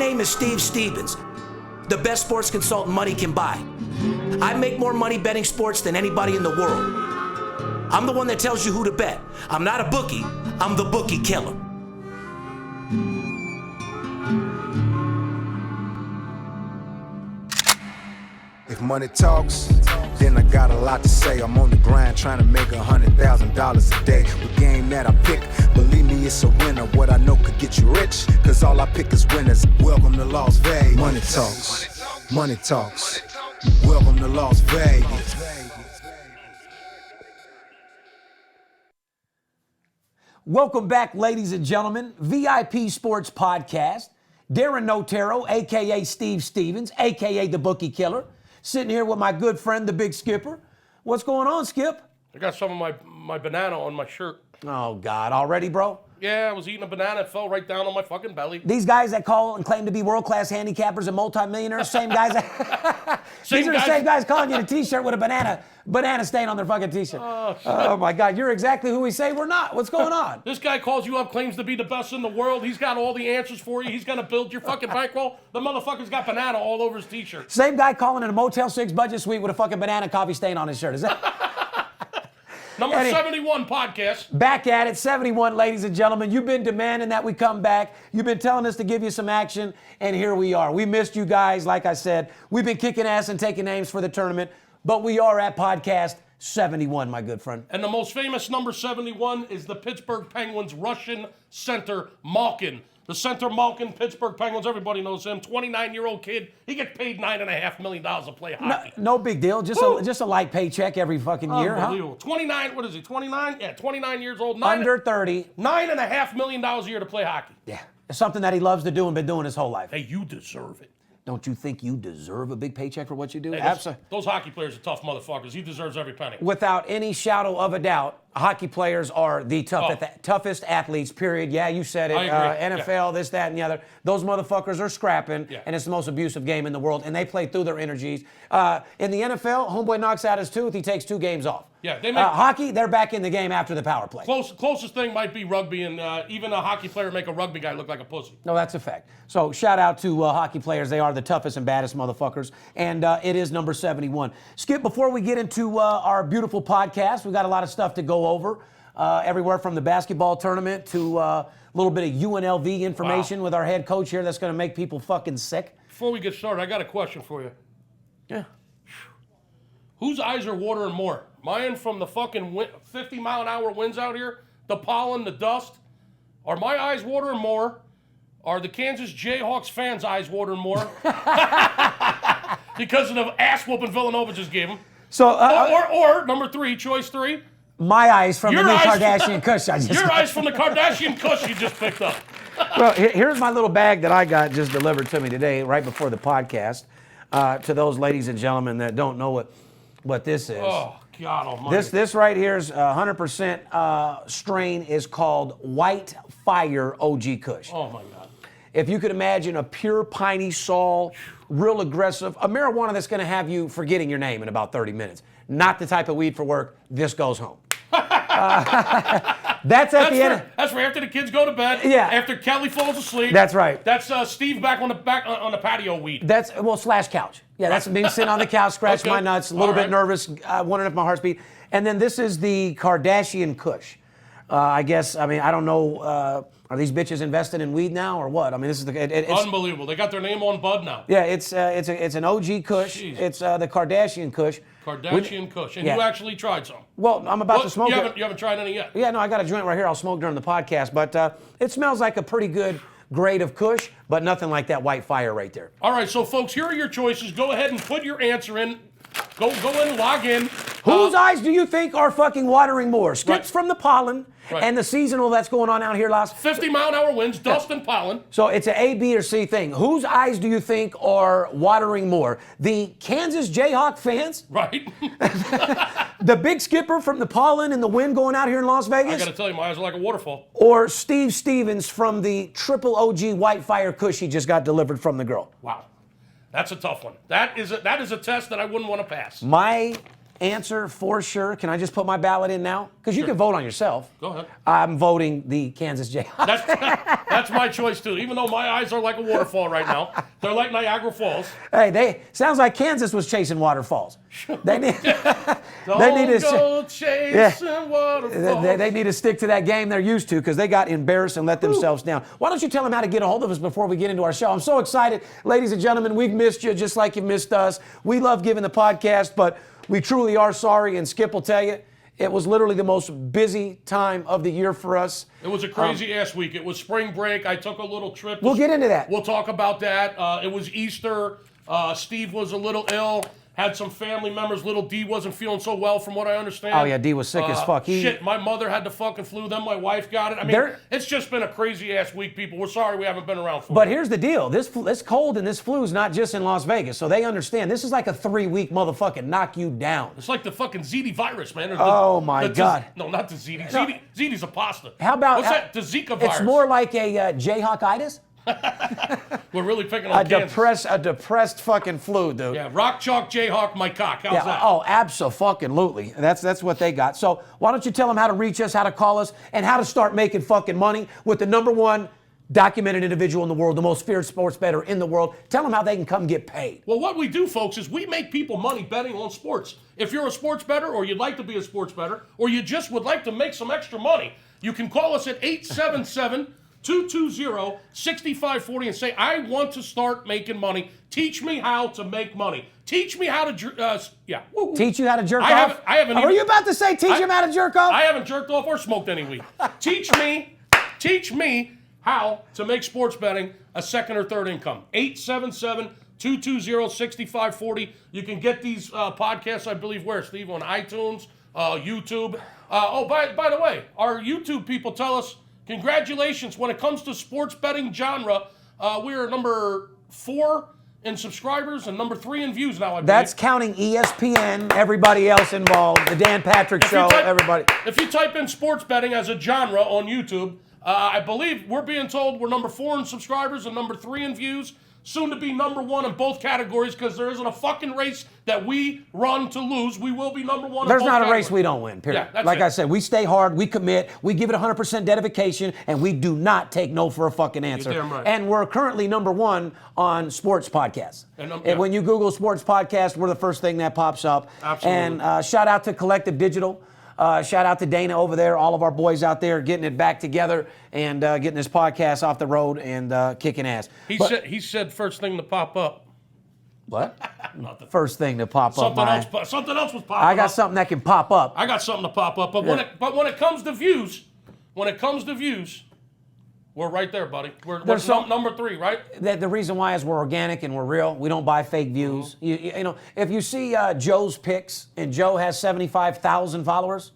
name is Steve Stevens, the best sports consultant money can buy. I make more money betting sports than anybody in the world. I'm the one that tells you who to bet. I'm not a bookie, I'm the Bookie Killer. If money talks, then I got a lot to say. I'm on the grind trying to make $100,000 a day. With game that I pick, believe me, it's a winner. What I know could get you rich, cause all I pick is winners. Welcome to Las Vegas. Money talks, money talks. Welcome to Las Vegas. Welcome back, ladies and gentlemen. VIP Sports Podcast. Darren Notero, a.k.a. Steve Stevens, a.k.a. the Bookie Killer. Sitting here with my good friend, the Big Skipper. What's going on, Skip? I got some of my banana on my shirt. Oh, God. Already, bro? Yeah, I was eating a banana. It fell right down on my fucking belly. These guys that call and claim to be world-class handicappers and multimillionaires, same guys that... These are the same guys calling you a T-shirt with a banana stain on their fucking T-shirt. Oh, my God. You're exactly who we say we're not. What's going on? This guy calls you up, claims to be the best in the world. He's got all the answers for you. He's going to build your fucking bankroll. The motherfucker's got banana all over his T-shirt. Same guy calling in a Motel 6 budget suite with a fucking banana coffee stain on his shirt. Is that... Number 71 podcast. Back at it, 71, ladies and gentlemen. You've been demanding that we come back. You've been telling us to give you some action, and here we are. We missed you guys, like I said. We've been kicking ass and taking names for the tournament, but we are at podcast 71, my good friend. And the most famous number 71 is the Pittsburgh Penguins Russian center Malkin. The center Malkin, Pittsburgh Penguins, everybody knows him. 29-year-old kid. He gets paid $9.5 million to play hockey. No big deal. Just a light paycheck every fucking year, huh? Unbelievable. 29, what is he, 29? Yeah, 29 years old. Under 30. $9.5 million a year to play hockey. Yeah. It's something that he loves to do and been doing his whole life. Hey, you deserve it. Don't you think you deserve a big paycheck for what you do? Hey, Absolutely. Those hockey players are tough motherfuckers. He deserves every penny. Without any shadow of a doubt, hockey players are the toughest athletes, period. Yeah, you said it. I agree. NFL, this, that, and the other. Those motherfuckers are scrapping, and it's the most abusive game in the world, and they play through their energies. In the NFL, homeboy knocks out his tooth, he takes 2 games off. Yeah, they make hockey, they're back in the game after the power play. Closest thing might be rugby, and even a hockey player make a rugby guy look like a pussy. No, that's a fact. So shout out to hockey players. They are the toughest and baddest motherfuckers, and it is number 71. Skip, before we get into our beautiful podcast, we got a lot of stuff to go over. Everywhere from the basketball tournament to a little bit of UNLV information with our head coach here that's going to make people fucking sick. Before we get started, I got a question for you. Yeah. Whose eyes are watering more? Mine from the fucking 50-mile-an-hour winds out here, the pollen, the dust. Are my eyes watering more? Are the Kansas Jayhawks fans' eyes watering more? Because of the ass-whooping Villanova just gave them. So, or number 3, choice 3. My eyes from the new Kardashian Kush I just Your got. eyes from the Kardashian Kush you just picked up. Well, here's my little bag that I got just delivered to me today, right before the podcast. To those ladies and gentlemen that don't know what this is. Oh, God almighty. This right here is 100% strain is called White Fire OG Kush. Oh, my God. If you could imagine a pure piney sol, real aggressive, a marijuana that's going to have you forgetting your name in about 30 minutes. Not the type of weed for work. This goes home. That's the end. That's for after the kids go to bed. Yeah. After Kelly falls asleep. That's right. That's Steve back on the patio weed. That's slash couch. Yeah, that's me sitting on the couch, scratch my nuts, a little bit nervous, wondering if my heart's beat. And then this is the Kardashian Kush. I don't know. Are these bitches invested in weed now or what? I mean, this is it's unbelievable. They got their name on bud now. Yeah, it's an OG Kush. Jeez. It's the Kardashian Kush. Kardashian Kush, and you actually tried some. Well, I'm about to smoke it. You haven't tried any yet. Yeah, no, I got a joint right here. I'll smoke during the podcast, but it smells like a pretty good grade of Kush, but nothing like that White Fire right there. All right, so folks, here are your choices. Go ahead and put your answer in. Go in, log in. Whose eyes do you think are fucking watering more? Skips from the pollen and the seasonal that's going on out here, Las. 50-mile-an-hour winds, dust and pollen. So it's an A, B, or C thing. Whose eyes do you think are watering more? The Kansas Jayhawk fans? Right. The Big Skipper from the pollen and the wind going out here in Las Vegas? I got to tell you, my eyes are like a waterfall. Or Steve Stevens from the triple OG White Fire Kush he just got delivered from the girl? Wow. That's a tough one. That is a test that I wouldn't want to pass. My answer for sure. Can I just put my ballot in now? Because you can vote on yourself. Go ahead. I'm voting the Kansas Jayhawks. That's my choice too. Even though my eyes are like a waterfall right now, they're like Niagara Falls. Hey, sounds like Kansas was chasing waterfalls. They need, Don't go chasing waterfalls. They need to stick to that game they're used to because they got embarrassed and let themselves down. Why don't you tell them how to get a hold of us before we get into our show? I'm so excited. Ladies and gentlemen, we've missed you just like you missed us. We love giving the podcast, but we truly are sorry, and Skip will tell you, it was literally the most busy time of the year for us. It was a crazy-ass week. It was spring break. I took a little trip. We'll get into that. We'll talk about that. It was Easter. Steve was a little ill. Had some family members. Little D wasn't feeling so well, from what I understand. Oh, yeah, D was sick as fuck. Shit, my mother had the fucking flu. Then my wife got it. I mean, it's just been a crazy-ass week, people. We're sorry we haven't been around for it. But here's the deal. This cold and this flu is not just in Las Vegas, so they understand. This is like a 3-week motherfucking knock you down. It's like the fucking ZD virus, man. Oh, my God. No, not the ZD. No. ZD's a pasta. How about... What's that? The Zika virus. It's more like a Jayhawkitis. We're really picking on Kansas. A depressed fucking flu, dude. Yeah, rock chalk Jayhawk my cock. How's that? Oh, abso-fucking-lutely. That's what they got. So why don't you tell them how to reach us, how to call us, and how to start making fucking money with the #1 documented individual in the world, the most feared sports bettor in the world. Tell them how they can come get paid. Well, what we do, folks, is we make people money betting on sports. If you're a sports bettor, or you'd like to be a sports bettor, or you just would like to make some extra money, you can call us at 877-220-6540 and say, I want to start making money. Teach me how to make money. Teach me how to, Teach you how to jerk off? I haven't Were you about to say teach him how to jerk off? I haven't jerked off or smoked any weed. Teach me how to make sports betting a second or third income. 877-220-6540. You can get these podcasts, I believe, where, Steve? On iTunes, YouTube. By the way, our YouTube people tell us, congratulations, when it comes to sports betting genre, we are number 4 in subscribers and number 3 in views now, I believe. That's counting ESPN, everybody else involved, the Dan Patrick Show, everybody. If you type in sports betting as a genre on YouTube, I believe we're being told we're number 4 in subscribers and number 3 in views. Soon to be number 1 in both categories, because there isn't a fucking race that we run to lose. We will be number 1 in both There's not a categories. race we don't win, period. Yeah, that's like it. I said, we stay hard, we commit, we give it 100% dedication, and we do not take no for a fucking answer. You're damn right. And we're currently number 1 on sports podcasts. And when you Google sports podcast, we're the first thing that pops up. Absolutely. And shout out to Collective Digital. Shout out to Dana over there, all of our boys out there getting it back together and getting this podcast off the road and kicking ass. He said first thing to pop up. What? First thing to pop up. Something else was popping up. I got something that can pop up. I got something to pop up. But when it comes to views, we're right there, buddy. We're number 3, right? The reason why is we're organic and we're real. We don't buy fake views. Mm-hmm. You know, if you see Joe's pics and Joe has 75,000 followers,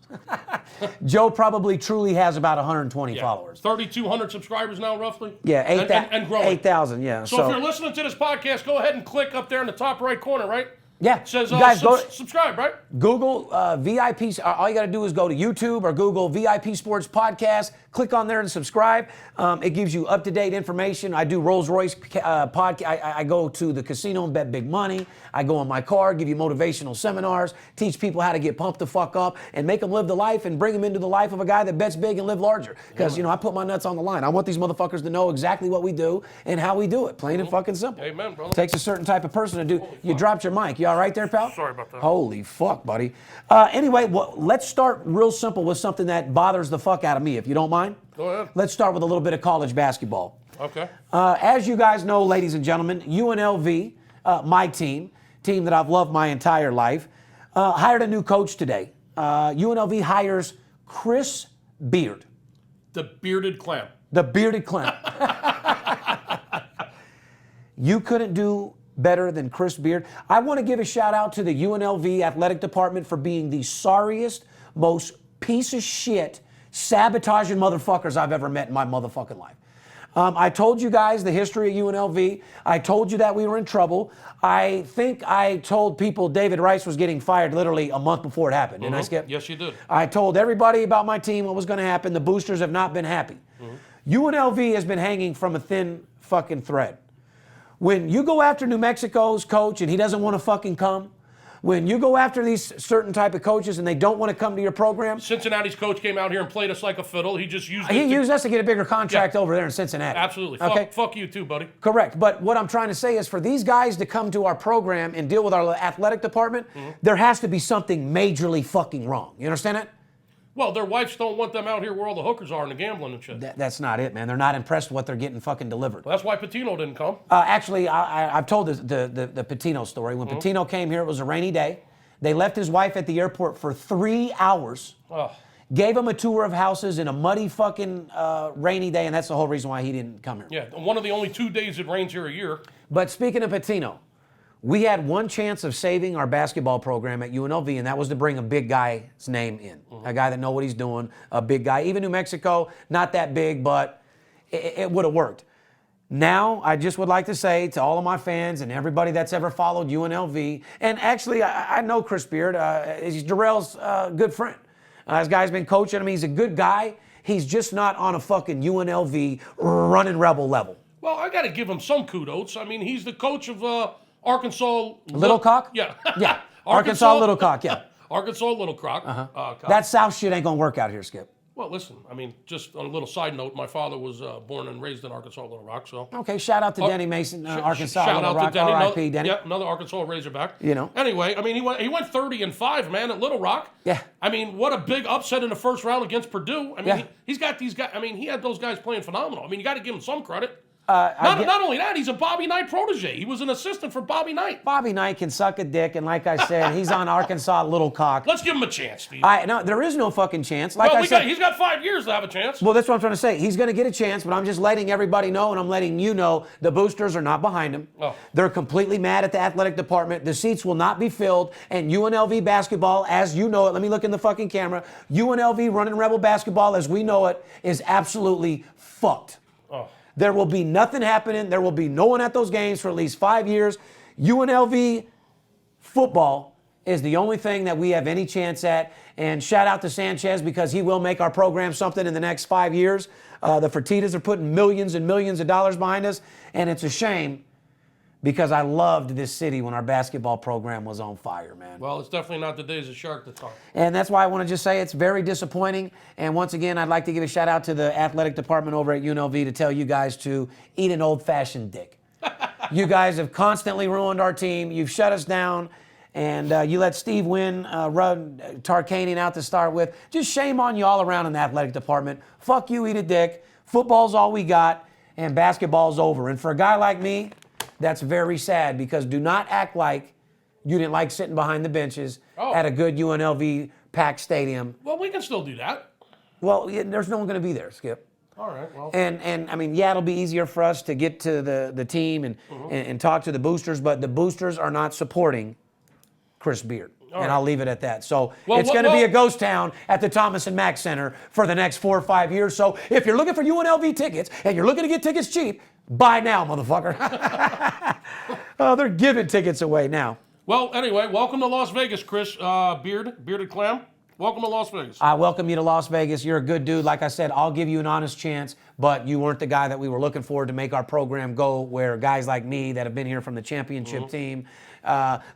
Joe probably truly has about 120 followers. 3,200 subscribers now, roughly. Yeah, and growing. 8,000. Yeah. So if you're listening to this podcast, go ahead and click up there in the top right corner, right? Yeah. It says you guys subscribe, right? Google VIP. All you got to do is go to YouTube or Google VIP Sports Podcast. Click on there and subscribe. It gives you up-to-date information. I do Rolls Royce podcast. I go to the casino and bet big money. I go in my car, give you motivational seminars, teach people how to get pumped the fuck up and make them live the life and bring them into the life of a guy that bets big and live larger. Because, I put my nuts on the line. I want these motherfuckers to know exactly what we do and how we do it. Plain and fucking simple. Amen, brother. Takes a certain type of person to do. You dropped your mic. You all right there, pal? Sorry about that. Holy fuck, buddy. Anyway, let's start real simple with something that bothers the fuck out of me, if you don't mind. Go ahead. Let's start with a little bit of college basketball. Okay. As you guys know, ladies and gentlemen, UNLV, my team that I've loved my entire life, hired a new coach today. UNLV hires Chris Beard. The bearded clam. The bearded clown. You couldn't do better than Chris Beard. I want to give a shout out to the UNLV athletic department for being the sorriest, most piece of shit, sabotaging motherfuckers I've ever met in my motherfucking life. I told you guys the history of UNLV. I told you that we were in trouble. I think I told people David Rice was getting fired literally a month before it happened. Didn't I, Skip? Yes, you did. I told everybody about my team, what was going to happen. The boosters have not been happy. UNLV has been hanging from a thin fucking thread. When you go after New Mexico's coach and he doesn't want to fucking come, when you go after these certain type of coaches and they don't want to come to your program, Cincinnati's coach came out here and played us like a fiddle. He just used used us to get a bigger contract over there in Cincinnati. Absolutely. Okay? Fuck you too, buddy. Correct. But what I'm trying to say is for these guys to come to our program and deal with our athletic department, there has to be something majorly fucking wrong. You understand that? Well, their wives don't want them out here where all the hookers are and the gambling and shit. That's not it, man. They're not impressed with what they're getting fucking delivered. Well, that's why Patino didn't come. Actually, I've told the Patino story. When Patino came here, it was a rainy day. They left his wife at the airport for 3 hours. Gave him a tour of houses in a muddy fucking rainy day, and that's the whole reason why he didn't come here. Yeah, one of the only 2 days it rains here a year. But speaking of Patino, we had one chance of saving our basketball program at UNLV, and that was to bring a big guy's name in. A guy that know what he's doing, a big guy. Even New Mexico, not that big, but it would have worked. Now, I just would like to say to all of my fans and everybody that's ever followed UNLV, and actually, I know Chris Beard. He's Darrell's good friend. This guy's been coaching him. He's a good guy. He's just not on a fucking UNLV running rebel level. Well, I got to give him some kudos. I mean, he's the coach of Arkansas. Little Cock? Yeah. Yeah. Arkansas Little Cock, yeah. Arkansas Little Cock. That South shit ain't going to work out here, Skip. Well, listen, I mean, just on a little side note, my father was born and raised in Arkansas Little Rock, so. Okay, shout out to Denny Mason, Arkansas shout Little out Rock, to Denny. R.I.P. Denny. Yeah, another Arkansas Razorback. You know. Anyway, I mean, he went 30-5, man, at Little Rock. Yeah. I mean, what a big upset in the first round against Purdue. I mean, Yeah. he's got these guys. I mean, he had those guys playing phenomenal. I mean, you got to give him some credit. Not only that, he's a Bobby Knight protege. He was an assistant for Bobby Knight. Bobby Knight can suck a dick, and like I said, he's on Arkansas Little Cock. Let's give him a chance, Steve. No, there is no fucking chance. Like I said, he's got 5 years to have a chance. well, that's what I'm trying to say. He's going to get a chance, but I'm just letting everybody know, and I'm letting you know the boosters are not behind him. Oh. They're completely mad at the athletic department. The seats will not be filled, and UNLV basketball, as you know it, let me look in the fucking camera, UNLV running rebel basketball as we know it is absolutely fucked. Oh. There will be nothing happening. There will be no one at those games for at least 5 years. UNLV football is the only thing that we have any chance at. And shout out to Sanchez because he will make our program something in the next 5 years. The Fertittas are putting millions and millions of dollars behind us. And it's a shame because I loved this city when our basketball program was on fire, man. Well, it's definitely not the days of Shark to talk. And that's why I want to just say it's very disappointing. And once again, I'd like to give a shout out to the athletic department over at UNLV to tell you guys to eat an old-fashioned dick. You guys have constantly ruined our team. You've shut us down. And you let Steve Wynn run Tarkanian out to start with. Just shame on you all around in the athletic department. Fuck you, eat a dick. Football's all we got, and basketball's over. And for a guy like me, that's very sad because do not act like you didn't like sitting behind the benches at a good UNLV packed stadium. Well, we can still do that. Well, there's no one going to be there, Skip. All right, well. And I mean, yeah, it'll be easier for us to get to the team and talk to the boosters, but the boosters are not supporting Chris Beard. And I'll leave it at that. So it's going to be a ghost town at the Thomas and Mack Center for the next 4 or 5 years. So if you're looking for UNLV tickets and you're looking to get tickets cheap, buy now, motherfucker. They're giving tickets away now. Well, anyway, welcome to Las Vegas, Chris Bearded Clam. Welcome to Las Vegas. I welcome you to Las Vegas. You're a good dude. Like I said, I'll give you an honest chance, but you weren't the guy that we were looking for to make our program go where guys like me that have been here from the championship team,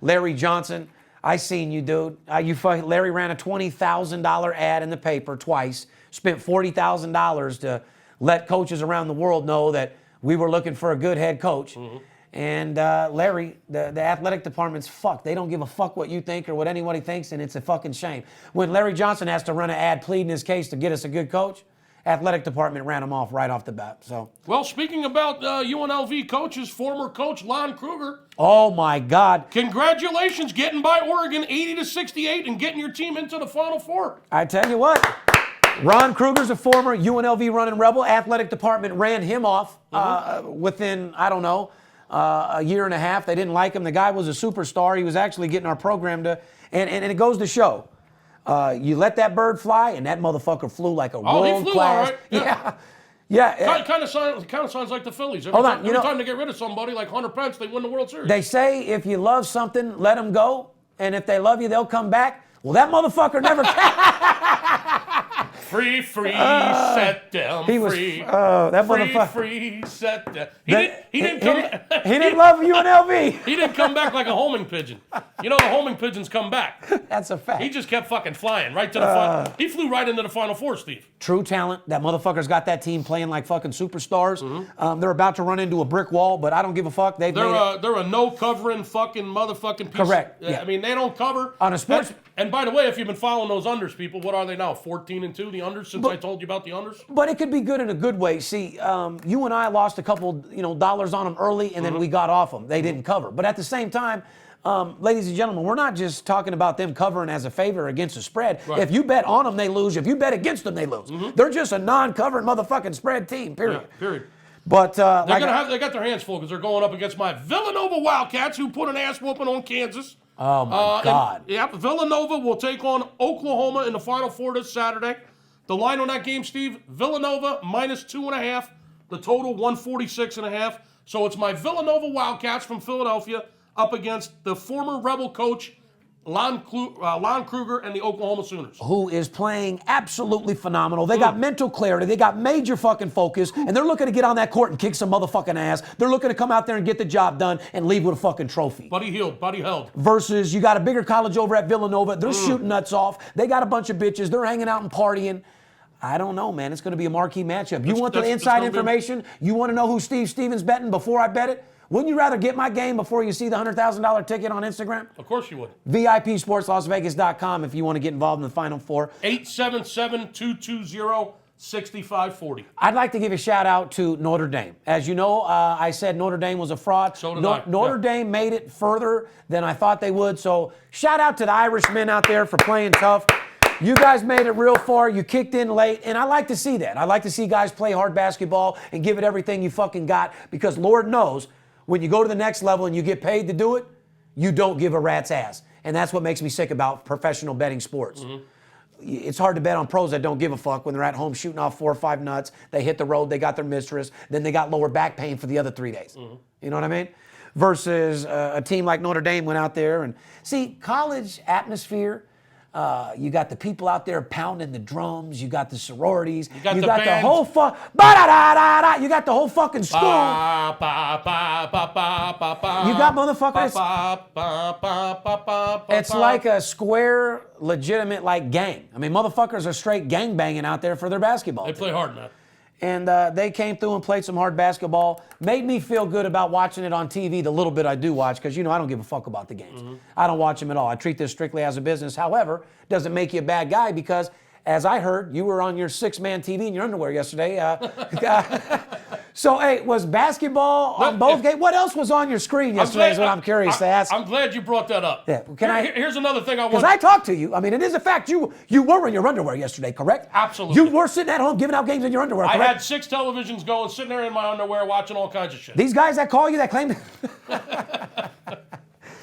Larry Johnson, I seen you, dude. Larry ran a $20,000 ad in the paper twice, spent $40,000 to let coaches around the world know that we were looking for a good head coach. And Larry, the athletic department's fucked. They don't give a fuck what you think or what anybody thinks, and it's a fucking shame. When Larry Johnson has to run an ad pleading his case to get us a good coach, athletic department ran him off right off the bat. So. Well, speaking about UNLV coaches, former coach Lon Kruger. Oh my God! Congratulations, getting by Oregon 80-68 and getting your team into the Final Four. I tell you what, Ron Kruger's a former UNLV running rebel. Athletic department ran him off within, I don't know, a year and a half. They didn't like him. The guy was a superstar. He was actually getting our program to, and it goes to show. You let that bird fly, and that motherfucker flew like a world he flew class. all right. Yeah. Yeah. Kind of sounds like the Phillies. Hold on, Every time they get rid of somebody like Hunter Pence, they win the World Series. They say if you love something, let them go, and if they love you, they'll come back. Well, that motherfucker never came. Free, set them He was, free. that free, motherfucker. free, set them. He didn't love UNLV. He didn't come back like a homing pigeon. You know the homing pigeons come back. That's a fact. He just kept fucking flying right to the final. He flew right into the Final Four, Steve. True talent. That motherfucker's got that team playing like fucking superstars. They're about to run into a brick wall, but I don't give a fuck. They're a no covering fucking motherfucking piece. Correct. Yeah. I mean, they don't cover on a sports. And by the way, if you've been following those unders, people, what are they now? 14-2, the unders. Since I told you about the unders. But it could be good in a good way. See, you and I lost a couple, dollars on them early, and then we got off them. They didn't cover. But at the same time, ladies and gentlemen, we're not just talking about them covering as a favor against a spread. Right. If you bet on them, they lose. If you bet against them, they lose. They're just a non-covering motherfucking spread team. Period. Yeah, period. But they got their hands full because they're going up against my Villanova Wildcats, who put an ass whooping on Kansas. Oh my God! Villanova will take on Oklahoma in the Final Four this Saturday. The line on that game, Steve, Villanova -2.5. The total 146.5. So it's my Villanova Wildcats from Philadelphia up against the former Rebel coach Lon Kruger and the Oklahoma Sooners. Who is playing absolutely phenomenal. They got mental clarity. They got major fucking focus. And they're looking to get on that court and kick some motherfucking ass. They're looking to come out there and get the job done and leave with a fucking trophy. Buddy held. Versus you got a bigger college over at Villanova. They're shooting nuts off. They got a bunch of bitches. They're hanging out and partying. I don't know, man. It's going to be a marquee matchup. You want the inside information? You want to know who Steve Stevens betting before I bet it? Wouldn't you rather get my game before you see the $100,000 ticket on Instagram? Of course you would. VIPSportsLasVegas.com if you want to get involved in the Final Four. 877-220-6540. I'd like to give a shout out to Notre Dame. As you know, I said Notre Dame was a fraud. So did I. Notre Dame made it further than I thought they would. So shout out to the Irishmen out there for playing tough. You guys made it real far. You kicked in late, and I like to see that. I like to see guys play hard basketball and give it everything you fucking got because Lord knows, when you go to the next level and you get paid to do it, you don't give a rat's ass. And that's what makes me sick about professional betting sports. It's hard to bet on pros that don't give a fuck when they're at home shooting off 4 or 5 nuts. They hit the road, they got their mistress, then they got lower back pain for the other 3 days. You know what I mean? Versus a team like Notre Dame went out there and see, college atmosphere. You got the people out there pounding the drums. You got the sororities. You got the whole you got the whole fucking school. You got motherfuckers. It's like a square, legitimate like gang. I mean, motherfuckers are straight gang banging out there for their basketball. They play hard, man. And they came through and played some hard basketball. Made me feel good about watching it on TV, the little bit I do watch, because, I don't give a fuck about the games. I don't watch them at all. I treat this strictly as a business. However, doesn't make you a bad guy because, as I heard, you were on your 6-man TV in your underwear yesterday. So, hey, was basketball on both games? What else was on your screen yesterday is what I'm curious to ask. I'm glad you brought that up. Yeah. Here's another thing I want. Because I talked to you. I mean, it is a fact. You were in your underwear yesterday, correct? Absolutely. You were sitting at home giving out games in your underwear, correct? I had 6 televisions going, sitting there in my underwear watching all kinds of shit. These guys that call you that claim...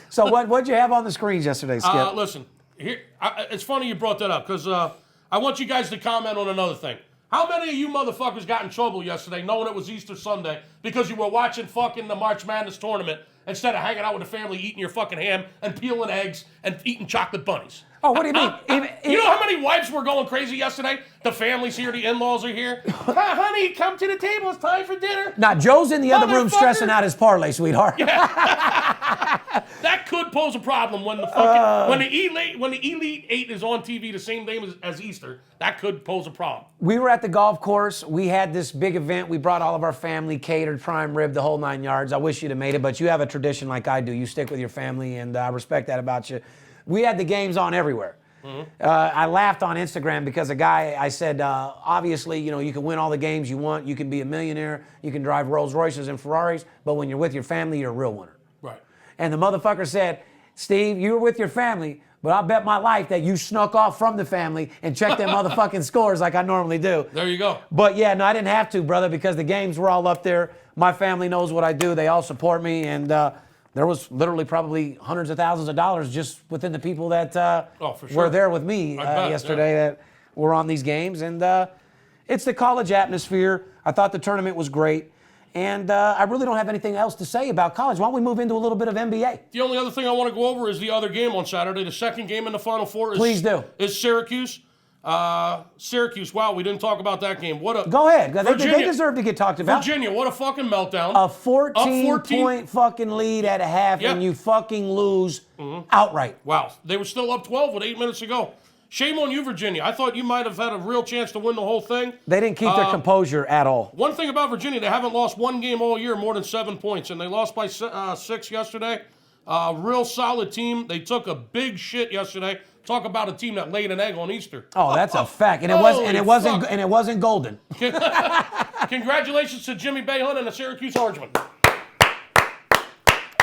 So what'd you have on the screens yesterday, Skip? Listen, it's funny you brought that up because I want you guys to comment on another thing. How many of you motherfuckers got in trouble yesterday knowing it was Easter Sunday because you were watching fucking the March Madness tournament instead of hanging out with the family, eating your fucking ham and peeling eggs and eating chocolate bunnies? Oh, what do you mean? You know how many wives were going crazy yesterday? The family's here, the in-laws are here. Honey, come to the table. It's time for dinner. Now, Joe's in the other room stressing out his parlay, sweetheart. That could pose a problem when the fucking when the Elite 8 is on TV the same day as Easter. That could pose a problem. We were at the golf course. We had this big event. We brought all of our family, catered, prime rib, the whole 9 yards. I wish you'd have made it, but you have a tradition like I do. You stick with your family, and I respect that about you. We had the games on everywhere. I laughed on Instagram because a guy, I said, obviously, you can win all the games you want. You can be a millionaire. You can drive Rolls Royces and Ferraris. But when you're with your family, you're a real winner. Right. And the motherfucker said, Steve, you were with your family, but I'll bet my life that you snuck off from the family and checked them motherfucking scores like I normally do. There you go. But yeah, no, I didn't have to, brother, because the games were all up there. My family knows what I do. They all support me. And there was literally probably hundreds of thousands of dollars just within the people that for sure. were there with me yesterday that were on these games. And it's the college atmosphere. I thought the tournament was great. And I really don't have anything else to say about college. Why don't we move into a little bit of NBA? The only other thing I want to go over is the other game on Saturday. The second game in the Final Four is, Please do. Is Syracuse Syracuse. Wow, we didn't talk about that game. What a Go ahead. They Virginia. deserve to get talked about. Virginia, what a fucking meltdown. A 14-point fucking lead at a half, Yep. and you fucking lose outright. Wow, they were still up 12 with 8 minutes to go. Shame on you, Virginia. I thought you might have had a real chance to win the whole thing. They didn't keep their composure at all. One thing about Virginia, they haven't lost one game all year more than 7 points, and they lost by 6 yesterday. Real solid team. They took a big shit yesterday. Talk about a team that laid an egg on Easter. Oh, that's a fact, and it wasn't golden. Congratulations to Jimmy Bayhunt and the Syracuse Orangemen.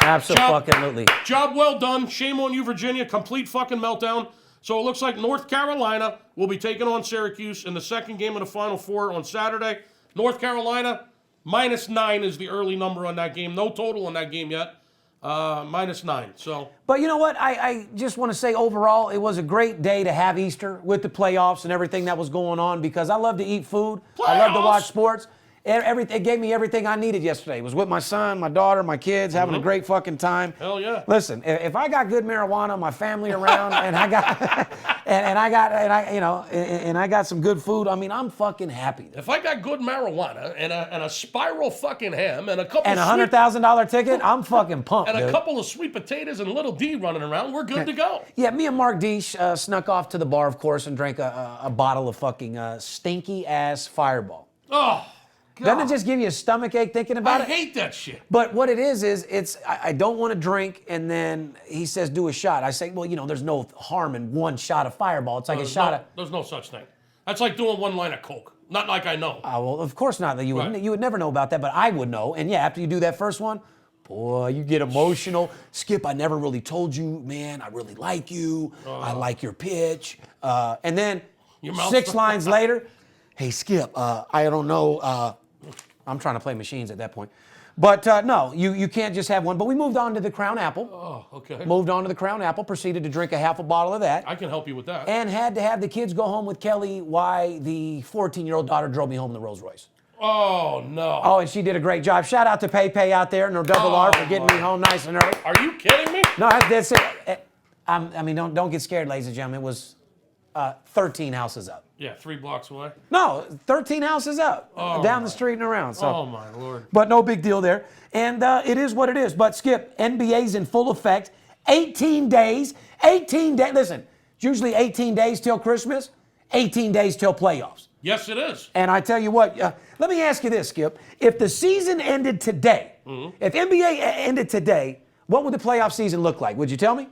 Absolutely. Job well done. Shame on you, Virginia. Complete fucking meltdown. So it looks like North Carolina will be taking on Syracuse in the second game of the Final Four on Saturday. North Carolina, -9 is the early number on that game. No total on that game yet. -9. So, But you know what? I just want to say overall, it was a great day to have Easter with the playoffs and everything that was going on because I love to eat food. I love to watch sports. It gave me everything I needed yesterday. It was with my son, my daughter, my kids, having a great fucking time. Hell yeah. Listen, if I got good marijuana, my family around, and I got some good food, I mean, I'm fucking happy. If I got good marijuana and a spiral fucking ham and a couple And $100,000 ticket, I'm fucking pumped. and dude. a couple of sweet potatoes and Little D running around, we're good to go. Yeah, me and Mark D snuck off to the bar, of course, and drank a bottle of fucking stinky ass Fireball. Oh, God. Doesn't it just give you a stomach ache thinking about I it? hate that shit. But what it is I don't want to drink, and then he says do a shot. I say, well, there's no harm in one shot of Fireball. It's like a shot of. There's no such thing. That's like doing one line of Coke. Not like I know. Well, of course not. That you would. Right. You would never know about that, but I would know. And yeah, after you do that first one, boy, you get emotional. Skip, I never really told you, man. I really like you. I like your pitch. And then Your mouth 6 lines later, hey Skip, I don't know. I'm trying to play machines at that point. But no, you can't just have one. But we moved on to the Crown Apple. Oh, okay. Moved on to the Crown Apple, proceeded to drink a half a bottle of that. I can help you with that. And had to have the kids go home with Kelly while the 14-year-old daughter drove me home in the Rolls Royce. Oh, no. Oh, and she did a great job. Shout out to Pay out there and her double R for getting me home nice and early. Are you kidding me? No, that's it. I mean, don't get scared, ladies and gentlemen. It was 13 houses up. Yeah, 3 blocks away. No, 13 houses up, down the street and around. So. Oh, my Lord. But no big deal there. And it is what it is. But Skip, NBA's in full effect. 18 days. Listen, it's usually 18 days till Christmas, 18 days till playoffs. Yes, it is. And I tell you what, let me ask you this, Skip. If the season ended today, if NBA ended today, what would the playoff season look like? Would you tell me?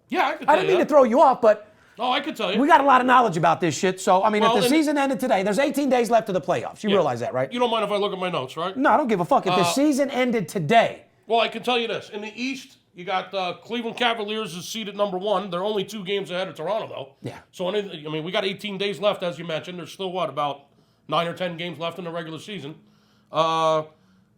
Yeah, I could tell I didn't mean to throw you off, but Oh, I could tell you. we got a lot of knowledge about this shit. So, I mean, Well, if the and- season ended today, there's 18 days left to the playoffs. You realize that, right? You don't mind if I look at my notes, right? No, I don't give a fuck. If the season ended today, Well, I can tell you this. In the East, you got Cleveland Cavaliers is seeded number 1. They're only 2 games ahead of Toronto, though. Yeah. So, we got 18 days left, as you mentioned. There's still, about 9 or 10 games left in the regular season.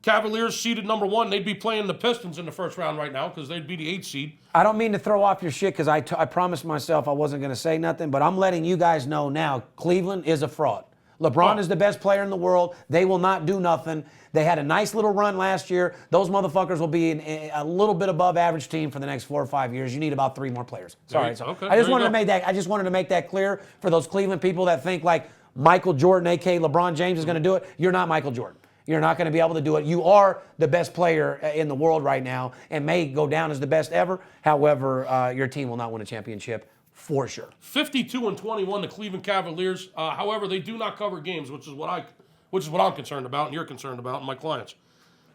Cavaliers seeded number 1. They'd be playing the Pistons in the first round right now because they'd be the 8th seed. I don't mean to throw off your shit because I promised myself I wasn't going to say nothing, but I'm letting you guys know now, Cleveland is a fraud. LeBron is the best player in the world. They will not do nothing. They had a nice little run last year. Those motherfuckers will be a little bit above average team for the next 4 or 5 years. You need about 3 more players. Sorry. Okay, I just there you wanted to go. make that. I just wanted to make that clear for those Cleveland people that think like Michael Jordan, aka LeBron James, is going to do it. You're not Michael Jordan. You're not going to be able to do it. You are the best player in the world right now and may go down as the best ever. However, your team will not win a championship for sure. 52-21, the Cleveland Cavaliers. However, they do not cover games, which is what I'm concerned about, and you're concerned about, and my clients.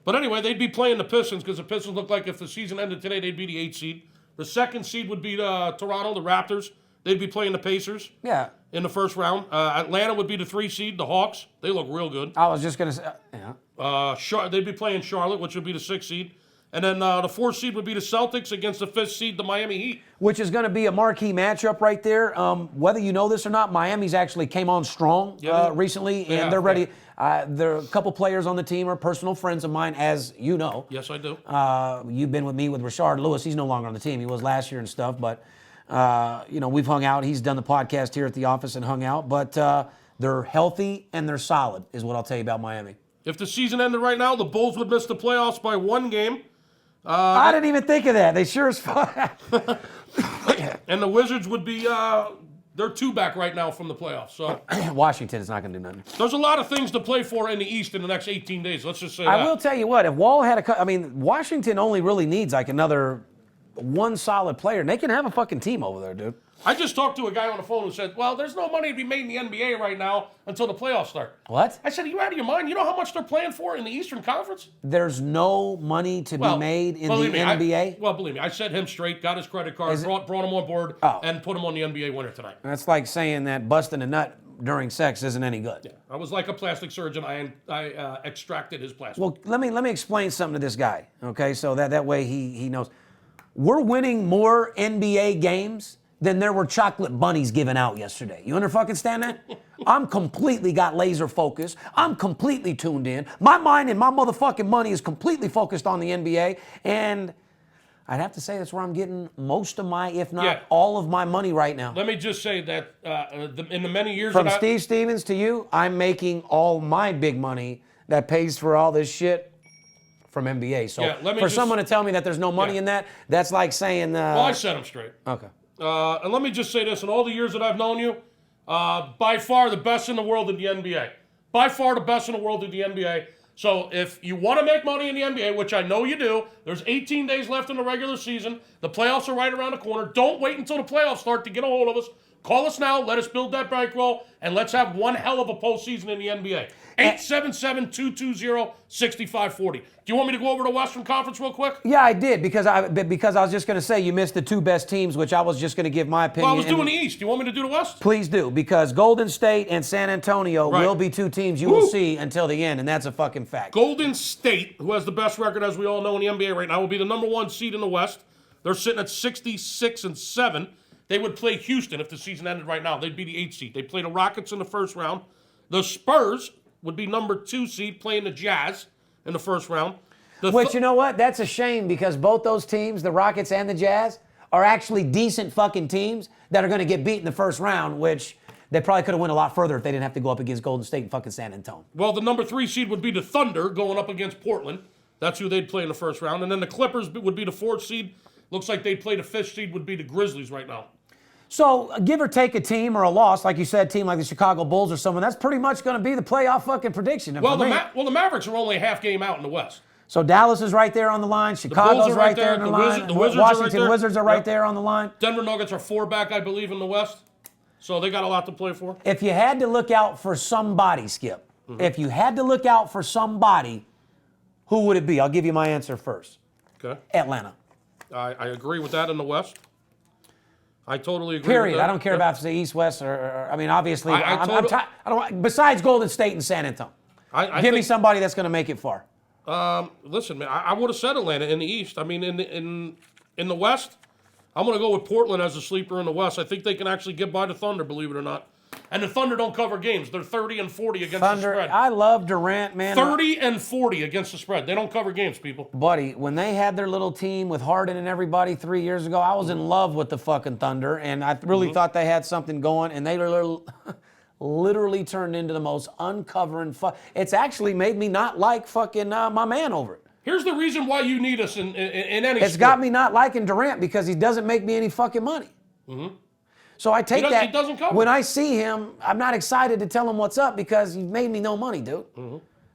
But anyway, they'd be playing the Pistons because the Pistons look like if the season ended today, they'd be the 8th seed. The 2nd seed would be Toronto, the Raptors. They'd be playing the Pacers. Yeah. In the first round. Atlanta would be the 3 seed, the Hawks. They look real good. I was just going to say, yeah. They'd be playing Charlotte, which would be the 6th seed. And then the 4th seed would be the Celtics against the 5th seed, the Miami Heat. Which is going to be a marquee matchup right there. Whether you know this or not, Miami's actually came on strong recently, and they're ready. There are a couple players on the team are personal friends of mine, as you know. Yes, I do. You've been with me with Rashard Lewis. He's no longer on the team. He was last year and stuff, but we've hung out. He's done the podcast here at the office and hung out. But they're healthy and they're solid, is what I'll tell you about Miami. If the season ended right now, the Bulls would miss the playoffs by 1 game. I didn't even think of that. They sure as fuck. And the Wizards would be They're 2 back right now from the playoffs. So Washington is not going to do nothing. there's a lot of things to play for in the East in the next 18 days. Let's just say I that. will tell you what, if Wall had Washington only really needs like another one solid player, and they can have a fucking team over there, dude. I just talked to a guy on the phone who said, well, there's no money to be made in the NBA right now until the playoffs start. What? I said, are you out of your mind? You know how much they're playing for in the Eastern Conference? There's no money to be made in the NBA? Believe me, I set him straight, got his credit card, brought him on board, and put him on the NBA winner tonight. That's like saying that busting a nut during sex isn't any good. Yeah. I was like a plastic surgeon. I extracted his plastic. Well, let me explain something to this guy, okay? So that way he knows. We're winning more NBA games than there were chocolate bunnies given out yesterday. You understand that? I'm completely got laser focus. I'm completely tuned in. My mind and my motherfucking money is completely focused on the NBA. And I'd have to say that's where I'm getting most of my, if not all of my money right now. Let me just say that in the many years From Steve Stevens to you, I'm making all my big money that pays for all this shit from NBA. So for someone to tell me that there's no money in that, that's like saying... well, I set him straight. Okay. And let me just say this, in all the years that I've known you, by far the best in the world in the NBA. By far the best in the world in the NBA. So if you want to make money in the NBA, which I know you do, there's 18 days left in the regular season. The playoffs are right around the corner. Don't wait until the playoffs start to get a hold of us. Call us now. Let us build that bankroll, and let's have one hell of a postseason in the NBA. 877-220-6540. Do you want me to go over to Western Conference real quick? Yeah, I did, because I was just going to say you missed the 2 best teams, which I was just going to give my opinion. Well, I was doing the East. Do you want me to do the West? Please do, because Golden State and San Antonio will be 2 teams you will see until the end, and that's a fucking fact. Golden State, who has the best record, as we all know, in the NBA right now, will be the number 1 seed in the West. They're sitting at 66-7. They would play Houston if the season ended right now. They'd be the 8th seed. They play the Rockets in the first round. The Spurs would be number 2 seed playing the Jazz in the first round. Which, you know what? That's a shame, because both those teams, the Rockets and the Jazz, are actually decent fucking teams that are going to get beat in the first round, which they probably could have went a lot further if they didn't have to go up against Golden State and fucking San Antonio. Well, the number 3 seed would be the Thunder going up against Portland. That's who they'd play in the first round. And then the Clippers would be the 4th seed. Looks like they'd play the 5th seed would be the Grizzlies right now. So, give or take a team or a loss, like you said, a team like the Chicago Bulls or someone, that's pretty much going to be the playoff fucking prediction. Well, the Mavericks are only a half game out in the West. So Dallas is right there on the line. Chicago's right there on the line. The Wizards Washington Wizards are right there on the line. Denver Nuggets are 4 back, I believe, in the West. So they got a lot to play for. If you had to look out for somebody, Skip, if you had to look out for somebody, who would it be? I'll give you my answer first. Okay. Atlanta. I agree with that in the West. I totally agree Period. with that. I don't care about if it's the East, West, or I mean, obviously, I don't. Besides Golden State and San Antonio, give me somebody that's going to make it far. Listen, man, I would have said Atlanta in the East. I mean, in the West, I'm going to go with Portland as a sleeper in the West. I think they can actually get by the Thunder, believe it or not. And the Thunder don't cover games. They're 30-40 against the spread. I love Durant, man. 30-40 against the spread. They don't cover games, people. Buddy, when they had their little team with Harden and everybody 3 years ago, I was in love with the fucking Thunder, and I really thought they had something going, and they literally turned into the most uncovering It's actually made me not like fucking my man over it. Here's the reason why you need us in any It's sport. got me not liking Durant because he doesn't make me any fucking money. So I take that. He doesn't cover. When I see him, I'm not excited to tell him what's up because he made me no money, dude.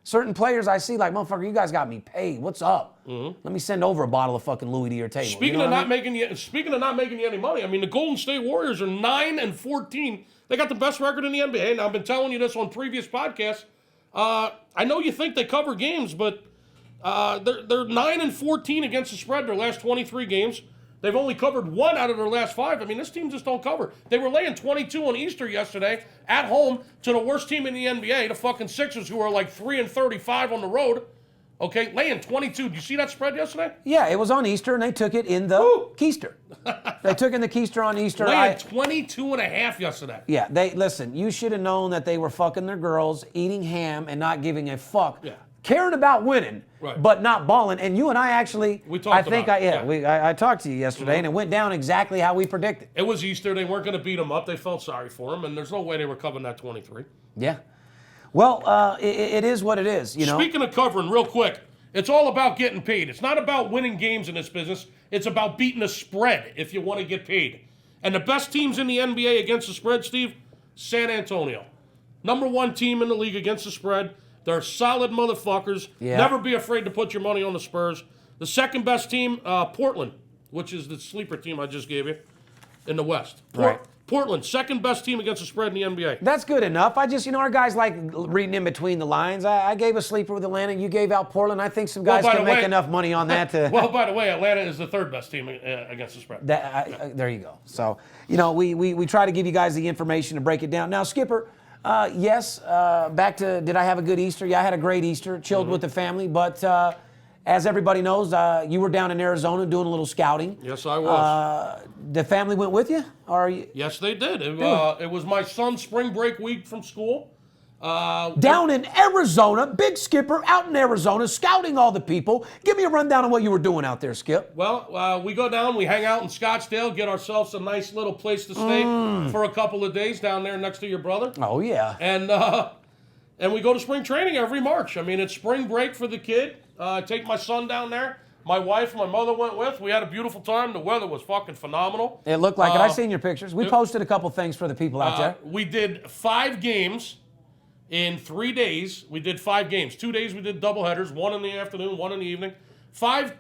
Certain players I see, like, motherfucker, you guys got me paid. What's up? Let me send over a bottle of fucking Louis to your table. Speaking of not making you any money, I mean, the Golden State Warriors are 9-14. They got the best record in the NBA. Now, I've been telling you this on previous podcasts. I know you think they cover games, but they're 9-14 against the spread their last 23 games. They've only covered 1 out of their last 5. I mean, this team just don't cover. They were laying 22 on Easter yesterday at home to the worst team in the NBA, the fucking Sixers, who are like 3-35 on the road. Okay, laying 22. Did you see that spread yesterday? Yeah, it was on Easter, and they took it in the Keister. They took in the Keister on Easter. Laying 22.5 yesterday. Yeah, listen, you should have known that they were fucking their girls, eating ham, and not giving a fuck. Yeah. Caring about winning, but not balling. And you and I actually, we talked I talked to you yesterday, and it went down exactly how we predicted. It was Easter. They weren't going to beat them up. They felt sorry for them, and there's no way they were covering that 23. Yeah. Well, it is what it is, you know. Speaking of covering, real quick, it's all about getting paid. It's not about winning games in this business. It's about beating a spread if you want to get paid. And the best teams in the NBA against the spread, Steve, San Antonio. Number 1 team in the league against the spread. They're solid motherfuckers. Yeah. Never be afraid to put your money on the Spurs. The second best team, Portland, which is the sleeper team I just gave you in the West. Right. Portland, second best team against the spread in the NBA. That's good enough. I just, our guys like reading in between the lines. I gave a sleeper with Atlanta. You gave out Portland. I think some guys can make enough money on that to. Well, by the way, Atlanta is the third best team against the spread. There you go. So, we try to give you guys the information to break it down. Now, Skipper, yes, back to did I have a good Easter? Yeah, I had a great Easter. Chilled with the family, but as everybody knows, you were down in Arizona doing a little scouting. Yes, I was. The family went with you? Or you? Yes, they did. It was my son's spring break week from school. Down in Arizona, Big Skipper out in Arizona, scouting all the people. Give me a rundown of what you were doing out there, Skip. Well, we go down, we hang out in Scottsdale, get ourselves a nice little place to stay for a couple of days down there next to your brother. Oh, yeah. And we go to spring training every March. I mean, it's spring break for the kid. I take my son down there. My wife and my mother went with. We had a beautiful time. The weather was fucking phenomenal. It looked like it. I've seen your pictures. We posted a couple things for the people out there. We did 5 games in 3 days. We did 5 games. 2 days we did doubleheaders, 1 in the afternoon, 1 in the evening. Five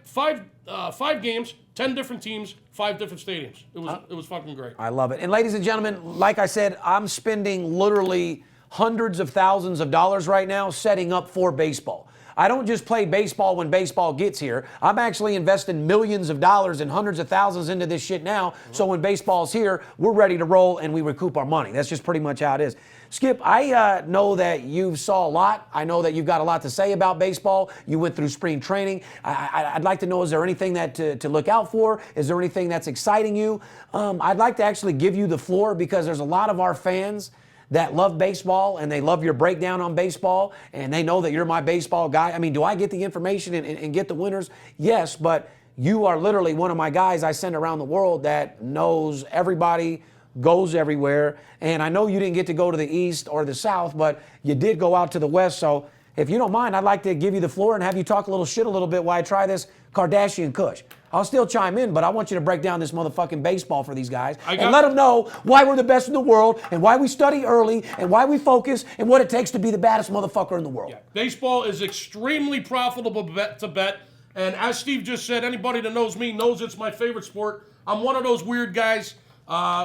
games, 10 different teams, 5 different stadiums. It was fucking great. I love it. And ladies and gentlemen, like I said, I'm spending literally hundreds of thousands of dollars right now setting up for baseball. I don't just play baseball when baseball gets here. I'm actually investing millions of dollars and hundreds of thousands into this shit now. So when baseball's here, we're ready to roll and we recoup our money. That's just pretty much how it is. Skip, I know that you saw a lot. I know that you've got a lot to say about baseball. You went through spring training. I'd like to know, is there anything that to look out for? Is there anything that's exciting you? I'd like to actually give you the floor because there's a lot of our fans that love baseball and they love your breakdown on baseball and they know that you're my baseball guy. I mean, do I get the information and get the winners? Yes, but you are literally one of my guys I send around the world that knows everybody, goes everywhere. And I know you didn't get to go to the East or the South, but you did go out to the West. So if you don't mind, I'd like to give you the floor and have you talk a little shit a little bit while I try this Kardashian Kush. I'll still chime in, but I want you to break down this motherfucking baseball for these guys and let them know why we're the best in the world and why we study early and why we focus and what it takes to be the baddest motherfucker in the world. Yeah. Baseball is extremely profitable to bet. And as Steve just said, anybody that knows me knows it's my favorite sport. I'm one of those weird guys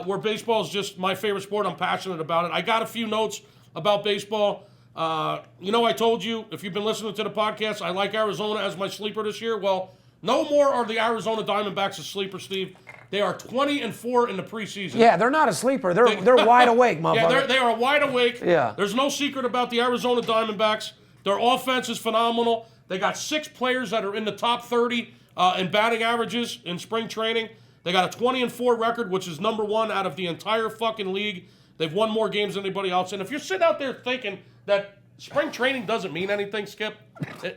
where baseball is just my favorite sport. I'm passionate about it. I got a few notes about baseball. I told you, if you've been listening to the podcast, I like Arizona as my sleeper this year. Well, no more are the Arizona Diamondbacks a sleeper, Steve. They are 20-4 in the preseason. Yeah, they're not a sleeper. They're wide awake, motherfucker. Yeah, they are wide awake. Yeah. There's no secret about the Arizona Diamondbacks. Their offense is phenomenal. They got 6 players that are in the top 30 in batting averages in spring training. They got a 20-4 record, which is number 1 out of the entire fucking league. They've won more games than anybody else. And if you're sitting out there thinking that spring training doesn't mean anything, Skip,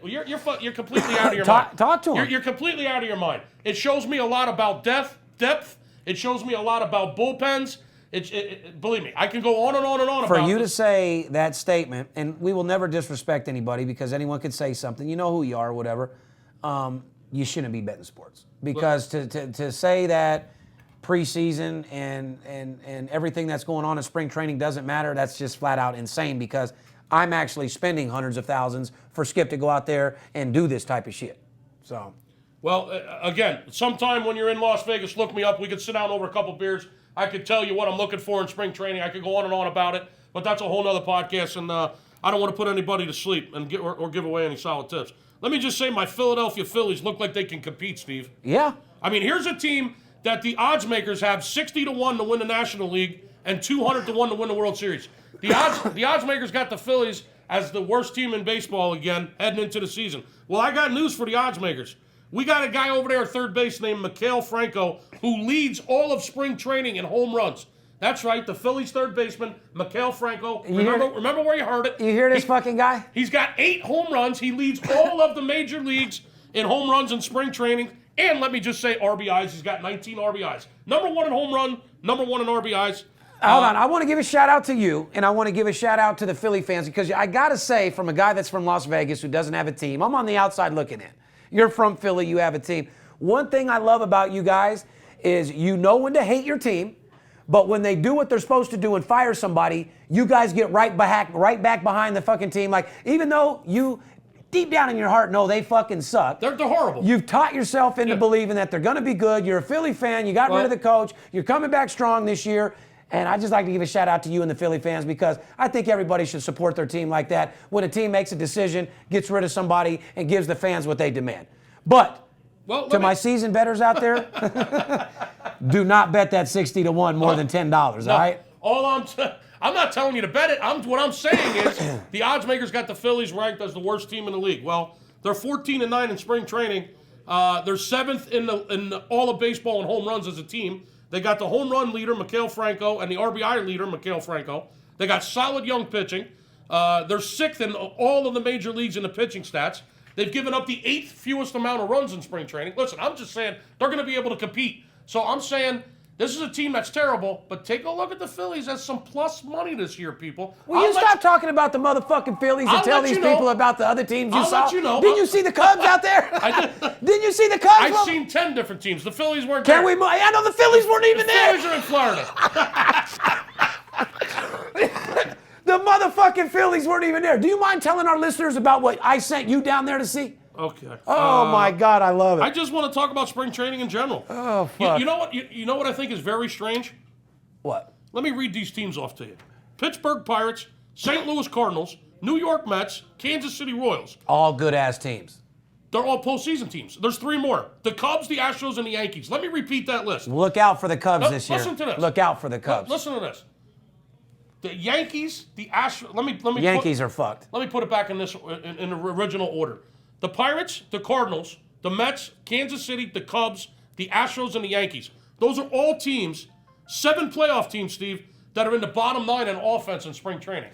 you're completely out of your mind. Talk to him. You're completely out of your mind. It shows me a lot about depth. It shows me a lot about bullpens. Believe me, I can go on and on and on For about you this. to say that statement, and we will never disrespect anybody because anyone could say something. You know who you are or whatever. You shouldn't be betting sports. Because to say that preseason and everything that's going on in spring training doesn't matter, that's just flat out insane because I'm actually spending hundreds of thousands for Skip to go out there and do this type of shit. So, well, again, sometime when you're in Las Vegas, look me up. We could sit down over a couple beers. I could tell you what I'm looking for in spring training. I could go on and on about it, but that's a whole nother podcast, and I don't want to put anybody to sleep and or give away any solid tips. Let me just say my Philadelphia Phillies look like they can compete, Steve. yeah. I mean, here's a team that the odds makers have 60-1 to win the National League and 200-1 to win the World Series. The odds makers got the Phillies as the worst team in baseball again heading into the season. Well, I got news for the odds makers. We got a guy over there at third base named Mikael Franco who leads all of spring training in home runs. That's right, the Phillies third baseman, Mikael Franco. Remember where you heard it? You hear this fucking guy? He's got 8 home runs. He leads all of the major leagues in home runs in spring training. And let me just say RBIs. He's got 19 RBIs. Number 1 in home run, number 1 in RBIs. Hold on. I want to give a shout out to you, and I want to give a shout out to the Philly fans because I got to say, from a guy that's from Las Vegas who doesn't have a team, I'm on the outside looking in. You're from Philly, you have a team. One thing I love about you guys is you know when to hate your team, But when they do what they're supposed to do and fire somebody, you guys get right back behind the fucking team. Like, even though you deep down in your heart know they fucking suck. They're horrible. You've taught yourself into believing that they're going to be good. You're a Philly fan. You got rid of the coach. You're coming back strong this year. And I just like to give a shout out to you and the Philly fans, because I think everybody should support their team like that. When a team makes a decision, gets rid of somebody, and gives the fans what they demand. But to my seasoned bettors out there, do not bet that 60-1 more than $10. All right. I'm not telling you to bet it. What I'm saying is the odds makers got the Phillies ranked as the worst team in the league. Well, they're 14-9 in spring training. They're 7th in all of baseball in home runs as a team. They got the home run leader, Maikel Franco, and the RBI leader, Maikel Franco. They got solid young pitching. They're 6th in all of the major leagues in the pitching stats. They've given up the 8th fewest amount of runs in spring training. Listen, I'm just saying they're going to be able to compete. So I'm saying this is a team that's terrible, but take a look at the Phillies as some plus money this year, people. Will you stop talking about the motherfucking Phillies and tell these people about the other teams you saw? Let you know. Didn't you see the Cubs out there? Didn't you see the Cubs? I've seen 10 different teams. The Phillies weren't there. I know the Phillies weren't even there. The Phillies are in Florida. The motherfucking Phillies weren't even there. Do you mind telling our listeners about what I sent you down there to see? Okay. Oh my God, I love it. I just want to talk about spring training in general. Oh fuck. You know what? You know what I think is very strange? What? Let me read these teams off to you: Pittsburgh Pirates, St. Louis Cardinals, New York Mets, Kansas City Royals. All good ass teams. They're all postseason teams. There's 3 more: the Cubs, the Astros, and the Yankees. Let me repeat that list. Look out for the Cubs this year. Listen to this. Look out for the Cubs. Listen to this. The Yankees, the Astros. Let me. Yankees are fucked. Let me put it back in the original order. The Pirates, the Cardinals, the Mets, Kansas City, the Cubs, the Astros, and the Yankees. Those are all teams, 7 playoff teams, Steve, that are in the bottom 9 in offense in spring training.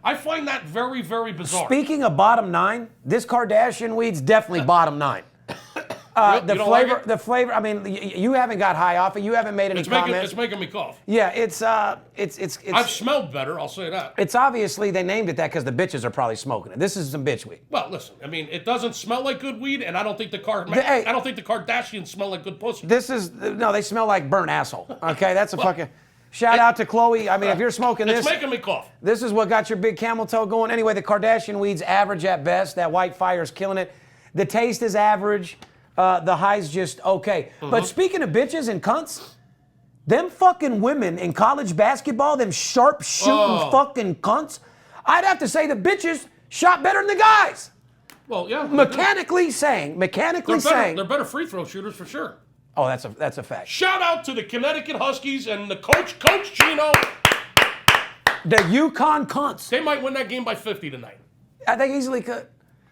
I find that very, very bizarre. Speaking of bottom 9, this Kardashian weed's definitely bottom 9. The flavor. I mean, you haven't got high off it. You haven't made any comments. It's making me cough. Yeah, it's. I've smelled better. I'll say that. It's obviously they named it that because the bitches are probably smoking it. This is some bitch weed. Well, listen. I mean, it doesn't smell like good weed, and I don't think the Kardashians smell like good pussy. They smell like burnt asshole. Okay, that's a fucking. Shout out to Chloe. I mean, if you're smoking this, it's making me cough. This is what got your big camel toe going. Anyway, the Kardashian weed's average at best. That white fire's killing it. The taste is average. The high's just okay. But speaking of bitches and cunts, them fucking women in college basketball, them sharp shooting fucking cunts, I'd have to say the bitches shot better than the guys. Well, yeah. Mechanically saying. They're better free throw shooters for sure. Oh, that's a fact. Shout out to the Connecticut Huskies and the Coach Gino. The UConn cunts. They might win that game by 50 tonight. I think easily could.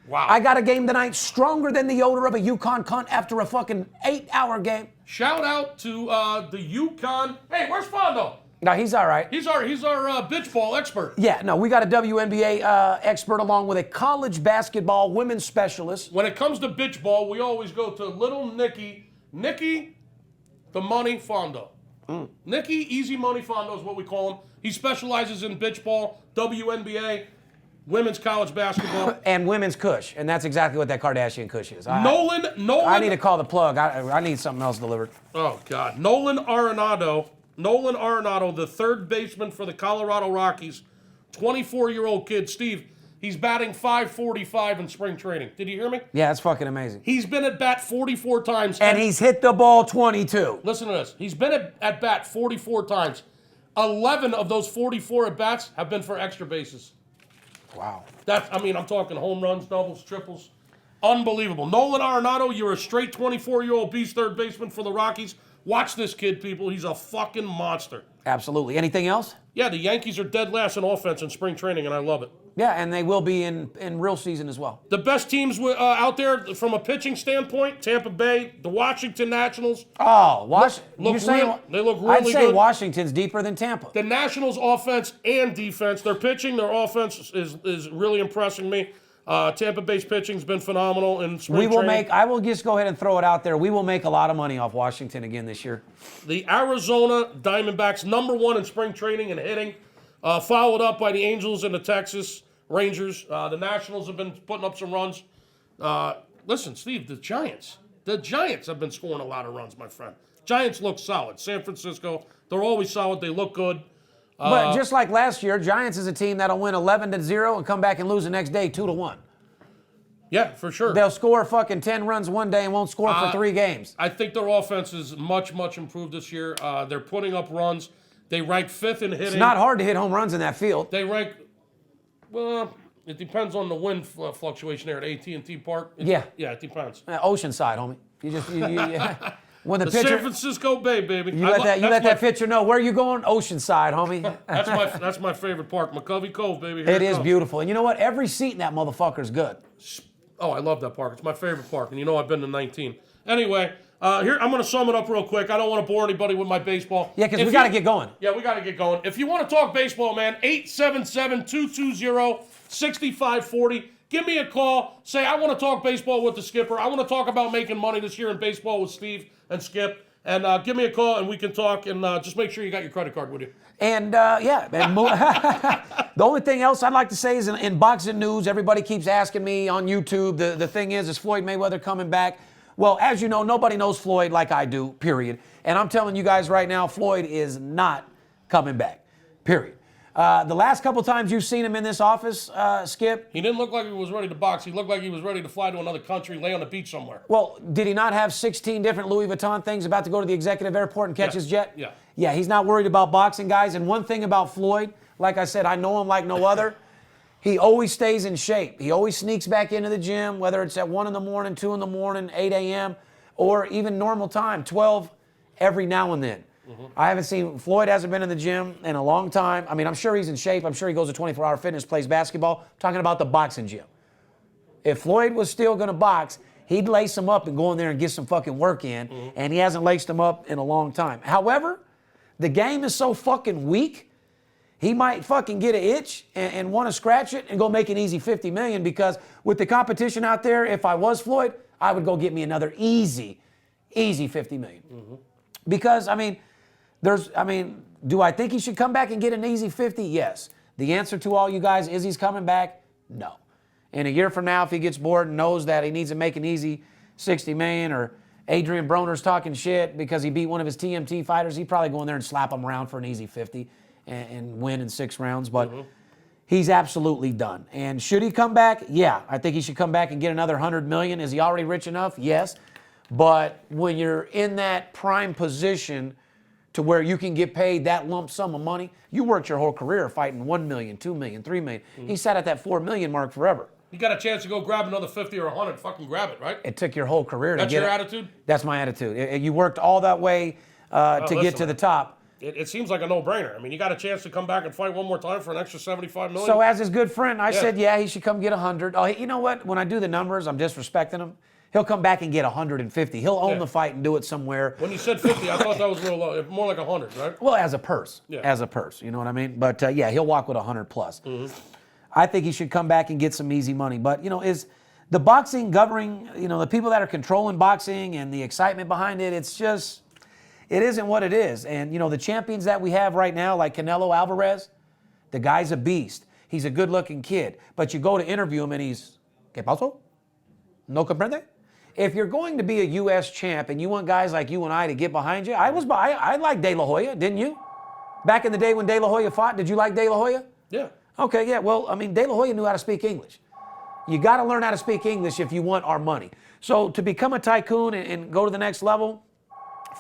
Wow. I got a game tonight stronger than the odor of a UConn cunt after a fucking 8-hour game. Shout out to the UConn. Hey, where's Fondo? No, he's all right. He's our bitch ball expert. Yeah, no, we got a WNBA expert along with a college basketball women's specialist. When it comes to bitch ball, we always go to little Nikki, the Money Fondo. Nikki Easy Money Fondo is what we call him. He specializes in bitch ball, WNBA, women's college basketball. And women's kush, and that's exactly what that Kardashian kush is. Nolan. I need to call the plug. I need something else delivered. Oh, God. Nolan Arenado, the third baseman for the Colorado Rockies, 24-year-old kid. Steve, he's batting .545 in spring training. Did you hear me? Yeah, that's fucking amazing. He's been at bat 44 times. And he's hit the ball 22. Listen to this. He's been at bat 44 times. 11 of those 44 at-bats have been for extra bases. Wow. I'm talking home runs, doubles, triples. Unbelievable. Nolan Arenado, you're a straight 24-year-old beast third baseman for the Rockies. Watch this kid, people. He's a fucking monster. Absolutely. Anything else? Yeah, the Yankees are dead last in offense in spring training, and I love it. Yeah, and they will be in real season as well. The best teams out there from a pitching standpoint, Tampa Bay, the Washington Nationals. Oh, they look really good. I'd say Washington's deeper than Tampa. The Nationals' offense and defense, their pitching, their offense is really impressing me. Tampa Bay's pitching's been phenomenal in spring training. I will just go ahead and throw it out there. We will make a lot of money off Washington again this year. The Arizona Diamondbacks, #1 in spring training and hitting, followed up by the Angels and the Texas Rangers. The Nationals have been putting up some runs. Listen, Steve, the Giants have been scoring a lot of runs, my friend. Giants look solid. San Francisco, They're always solid. They look good. But just like last year, Giants is a team that'll win 11-0 and come back and lose the next day 2-1. Yeah, for sure. They'll score fucking 10 runs one day and won't score for 3 games. I think their offense is much, much improved this year. They're putting up runs. They rank 5th in hitting. It's not hard to hit home runs in that field. They rank, well, it depends on the wind fluctuation there at AT&T Park. Yeah, it depends. Oceanside, homie. When the The pitcher, San Francisco Bay, baby. you let that pitcher know where you going. Oceanside, homie. That's my favorite park, McCovey Cove, baby. It is beautiful, and you know what? Every seat in that motherfucker's good. Oh, I love that park. It's my favorite park, and you know I've been to 19. Anyway, here I'm going to sum it up real quick. I don't want to bore anybody with my baseball. Yeah, because we got to get going. Yeah, we got to get going. If you want to talk baseball, man, 877-220-6540. Give me a call. Say, I want to talk baseball with the skipper. I want to talk about making money this year in baseball with Steve and Skip. And give me a call, and we can talk. And just make sure you got your credit card with you. And, the only thing else I'd like to say is in boxing news, everybody keeps asking me on YouTube, the thing is Floyd Mayweather coming back? Well, as you know, nobody knows Floyd like I do, period. And I'm telling you guys right now, Floyd is not coming back, period. The last couple times you've seen him in this office, Skip. He didn't look like he was ready to box. He looked like he was ready to fly to another country, lay on the beach somewhere. Well, did he not have 16 different Louis Vuitton things about to go to the executive airport and catch his jet? Yeah. Yeah, he's not worried about boxing, guys. And one thing about Floyd, like I said, I know him like no other. He always stays in shape. He always sneaks back into the gym, whether it's at 1 in the morning, 2 in the morning, 8 a.m., or even normal time, 12 every now and then. I haven't seen, Floyd hasn't been in the gym in a long time. I mean, I'm sure he's in shape. I'm sure he goes to 24-hour fitness, plays basketball. I'm talking about the boxing gym. If Floyd was still going to box, he'd lace him up and go in there and get some fucking work in, and he hasn't laced him up in a long time. However, the game is so fucking weak, he might fucking get an itch and want to scratch it and go make an easy $50 million, because with the competition out there, if I was Floyd, I would go get me another easy $50 million. Because, do I think he should come back and get an easy 50? Yes. The answer to all you guys is he's coming back? No. In a year from now, if he gets bored and knows that he needs to make an easy $60 million, or Adrian Broner's talking shit because he beat one of his TMT fighters, he'd probably go in there and slap him around for an easy 50 and win in 6 rounds. But he's absolutely done. And should he come back? Yeah. I think he should come back and get another $100 million. Is he already rich enough? Yes. But when you're in that prime position to where you can get paid that lump sum of money, you worked your whole career fighting $1 million, $2 million, $3 million. He sat at that $4 million mark forever. You got a chance to go grab another 50 or 100, fucking grab it, right? It took your whole career to get it. That's your attitude? That's my attitude. You worked all that way to get to the top. It seems like a no-brainer. I mean, you got a chance to come back and fight one more time for an extra $75 million. So as his good friend, I said, yeah, he should come get 100. Oh, you know what? When I do the numbers, I'm disrespecting him. He'll come back and get 150. He'll own the fight and do it somewhere. When you said 50, I thought that was a little low. More like 100, right? Well, as a purse. Yeah. As a purse. You know what I mean? But, yeah, he'll walk with 100 plus. I think he should come back and get some easy money. But, is the boxing governing, the people that are controlling boxing and the excitement behind it, it's just, it isn't what it is. And, the champions that we have right now, like Canelo Alvarez, the guy's a beast. He's a good-looking kid. But you go to interview him and he's, ¿Qué pasó? ¿No comprende? If you're going to be a U.S. champ and you want guys like you and I to get behind you, I like De La Hoya, didn't you? Back in the day when De La Hoya fought, did you like De La Hoya? Yeah. Okay, yeah. Well, De La Hoya knew how to speak English. You got to learn how to speak English if you want our money. So to become a tycoon and go to the next level,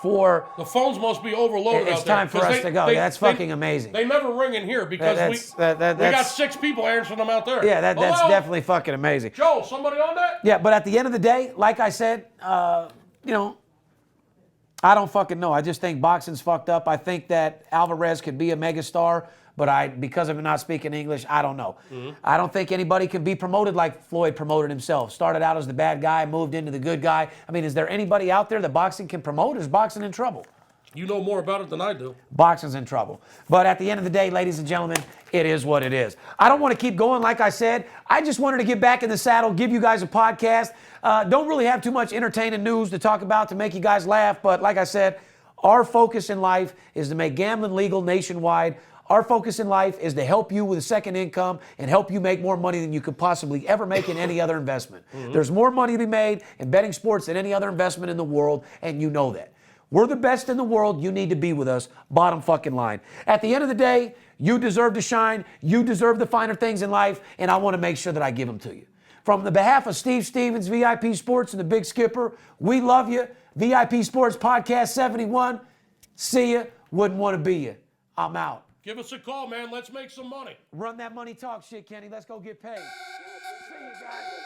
the phones must be overloaded. It's time for us to go. That's fucking amazing. They never ring in here because we got 6 people answering them out there. Yeah, that's definitely fucking amazing. Joe, somebody on that? Yeah, but at the end of the day, like I said, I don't fucking know. I just think boxing's fucked up. I think that Alvarez could be a megastar, but because of him not speaking English, I don't know. I don't think anybody can be promoted like Floyd promoted himself. Started out as the bad guy, moved into the good guy. I mean, is there anybody out there that boxing can promote? Is boxing in trouble? You know more about it than I do. Boxing's in trouble. But at the end of the day, ladies and gentlemen, it is what it is. I don't want to keep going. Like I said, I just wanted to get back in the saddle, give you guys a podcast. Don't really have too much entertaining news to talk about to make you guys laugh. But like I said, our focus in life is to make gambling legal nationwide. Our focus in life is to help you with a second income and help you make more money than you could possibly ever make in any other investment. There's more money to be made in betting sports than any other investment in the world, and you know that. We're the best in the world. You need to be with us. Bottom fucking line. At the end of the day, you deserve to shine. You deserve the finer things in life, and I want to make sure that I give them to you. From the behalf of Steve Stevens, VIP Sports, and the Big Skipper, we love you. VIP Sports Podcast 71. See you. Wouldn't want to be you. I'm out. Give us a call, man. Let's make some money. Run that money talk shit, Kenny. Let's go get paid. See you guys.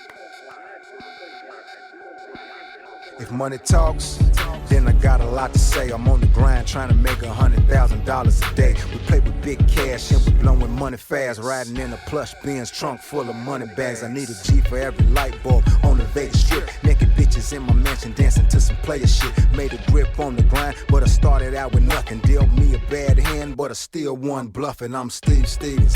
If money talks, then I got a lot to say. I'm on the grind trying to make $100,000 a day. We play with big cash and we blowing money fast. Riding in a plush Benz trunk full of money bags. I need a G for every light bulb on the Vegas Strip. Naked bitches in my mansion dancing to some player shit. Made a grip on the grind, but I started out with nothing. Dealt me a bad hand, but I still won bluffing. I'm Steve Stevens.